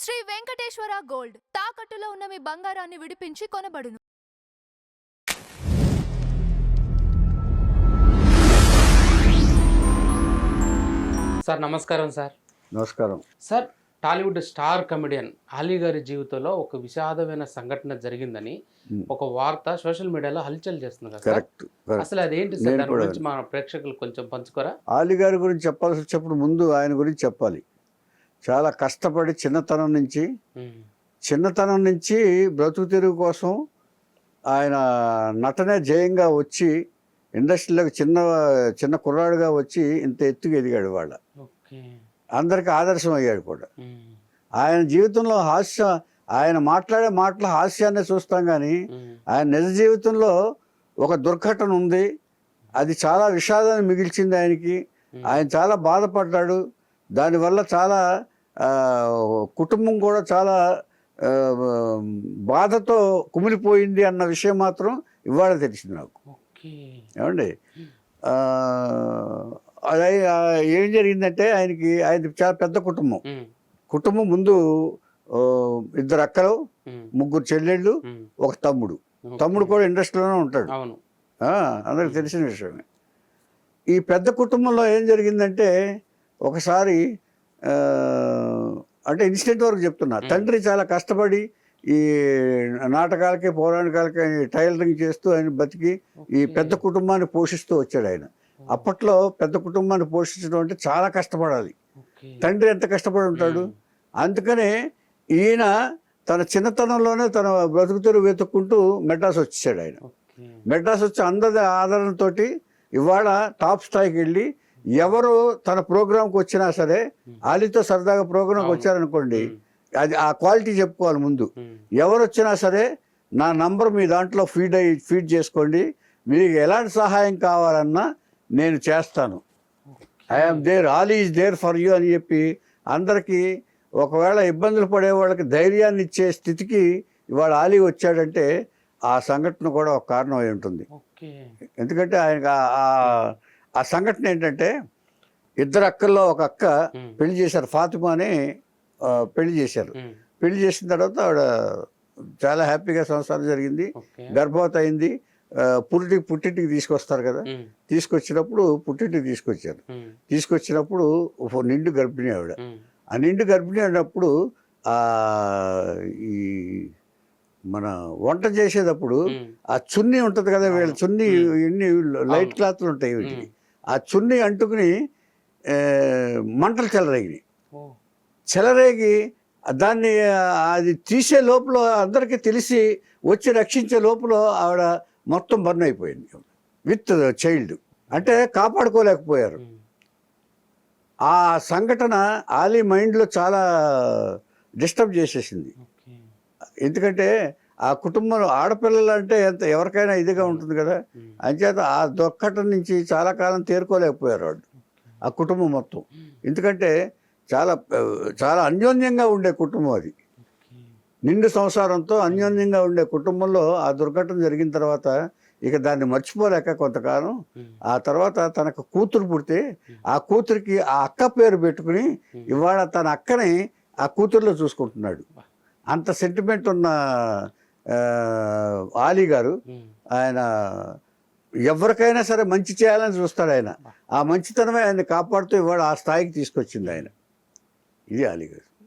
Shri Venkateswara gold తాకట్టులో ఉన్న మీ బంగారాన్ని విడిపించి కొనబడును. సార్ నమస్కారం సార్. నమస్కారం sir, Tollywood star comedian Ali గారి జీవితంలో ఒక విషాదమైన సంఘటన జరిగిందని ఒక వార్త సోషల్ మీడియాలో హల్చల్ చేస్తుంది కదా సార్. కరెక్ట్. అసలు అదేంటి సార్? దాని గురించి మన ప్రేక్షకులు కొంచెం పంచుకోరా? అలీ గారి గురించి చెప్పాల్సి వచ్చినప్పుడు ముందు ఆయన గురించి చెప్పాలి. చాలా కష్టపడి చిన్నతనం నుంచి బ్రతుకు తెరువు కోసం ఆయన నటనే జయంగా వచ్చి ఇండస్ట్రీలోకి చిన్న కుర్రాడుగా వచ్చి ఇంత ఎత్తుకు ఎదిగాడు. వాళ్ళ అందరికీ ఆదర్శం అయ్యాడు కూడా. ఆయన జీవితంలో ఆయన మాట్లాడే మాటల హాస్యాన్ని చూస్తాం, కానీ ఆయన నిజ జీవితంలో ఒక దుర్ఘటన ఉంది. అది చాలా విషాదాన్ని మిగిల్చింది ఆయనకి. ఆయన చాలా బాధపడ్డాడు. దానివల్ల చాలా కుటుంబం కూడా చాలా బాధతో కుమిలిపోయింది అన్న విషయం మాత్రం ఇవాళ తెలిసింది నాకు. ఏమండి, అది ఏం జరిగిందంటే ఆయనది చాలా పెద్ద కుటుంబం. ముందు 2 అక్కలు, 3 చెల్లెళ్ళు, 1 తమ్ముడు కూడా ఇండస్ట్రీలోనే ఉంటాడు. అందరికి తెలిసిన విషయమే. ఈ పెద్ద కుటుంబంలో ఏం జరిగిందంటే ఒకసారి అంటే ఇన్సిడెంట్ వరకు చెప్తున్నా. తండ్రి చాలా కష్టపడి ఈ నాటకాలకి పౌరాణికాలకి టైలరింగ్ చేస్తూ ఆయన బతికి ఈ పెద్ద కుటుంబాన్ని పోషిస్తూ వచ్చాడు. ఆయన అప్పట్లో పెద్ద కుటుంబాన్ని పోషించడం అంటే చాలా కష్టపడాలి. తండ్రి ఎంత కష్టపడి ఉంటాడు. అందుకనే ఈయన తన చిన్నతనంలోనే తన బ్రతుకుతెరు వెతుక్కుంటూ మెడ్రాస్ వచ్చేసాడు. ఆయన మెడ్రాస్ వచ్చి అందరి ఆదరణతో ఇవాళ టాప్ స్థాయికి వెళ్ళి ఎవరు తన ప్రోగ్రాంకి వచ్చినా సరే, అలీతో సరదాగా ప్రోగ్రాంకి వచ్చారనుకోండి, అది ఆ క్వాలిటీ చెప్పుకోవాలి ముందు. ఎవరు వచ్చినా సరే నా నంబర్ మీ దాంట్లో ఫీడ్ చేసుకోండి, మీకు ఎలాంటి సహాయం కావాలన్నా నేను చేస్తాను, I'm there, Ali is there for you అని చెప్పి అందరికీ ఒకవేళ ఇబ్బందులు పడే వాళ్ళకి ధైర్యాన్ని ఇచ్చే స్థితికి ఇవాళ అలీ వచ్చాడంటే ఆ సంఘటన కూడా ఒక కారణం అయి ఉంటుంది. ఎందుకంటే ఆయనకు ఆ సంఘటన ఏంటంటే 2 అక్కల్లో 1 అక్క పెళ్లి చేశారు. ఫాతిమా అని పెళ్లి చేశారు. పెళ్లి చేసిన తర్వాత ఆవిడ చాలా హ్యాపీగా సంసారం జరిగింది. గర్భవతి అయింది. పుట్టింటికి తీసుకొస్తారు కదా. తీసుకొచ్చినప్పుడు పుట్టింటికి తీసుకొచ్చినప్పుడు నిండు గర్భిణి ఆవిడ. ఆ నిండు గర్భిణి అన్నప్పుడు ఈ మన వంట చేసేటప్పుడు ఆ చున్నీ ఉంటుంది కదా, వీళ్ళ చున్నీ ఎన్ని లైట్ క్లాత్లు ఉంటాయి వీటికి, ఆ చున్నీ అంటుకుని మంటలు చెలరేగి దాన్ని అది తీసే లోపల అందరికీ తెలిసి వచ్చి రక్షించే లోపల ఆవిడ మొత్తం బర్న్ అయిపోయింది విత్ చైల్డ్. అంటే కాపాడుకోలేకపోయారు. ఆ సంఘటన అలీ మైండ్లో చాలా డిస్టర్బ్ చేసేసింది. ఎందుకంటే ఆ కుటుంబంలో ఆడపిల్లలు అంటే ఎవరికైనా ఇదిగా ఉంటుంది కదా. అంచేత ఆ దుర్ఘటన నుంచి చాలా కాలం తేరుకోలేకపోయారు వాళ్ళు, ఆ కుటుంబం మొత్తం. ఎందుకంటే చాలా అన్యోన్యంగా ఉండే కుటుంబం అది. నిండు సంసారంతో అన్యోన్యంగా ఉండే కుటుంబంలో ఆ దుర్ఘటన జరిగిన తర్వాత ఇక దాన్ని మర్చిపోలేక కొంతకాలం ఆ తర్వాత తనకు కూతురు పుడితే ఆ కూతురికి ఆ అక్క పేరు పెట్టుకుని ఇవాళ తన అక్కని ఆ కూతురులో చూసుకుంటున్నాడు. అంత సెంటిమెంట్ ఉన్న అలీ గారు, ఆయన ఎవరికైనా సరే మంచి చేయాలని చూస్తాడు. ఆయన ఆ మంచితనమే ఆయన్ని కాపాడుతూ ఇవాళ ఆ స్థాయికి తీసుకొచ్చింది ఆయన. ఇది అలీ గారు.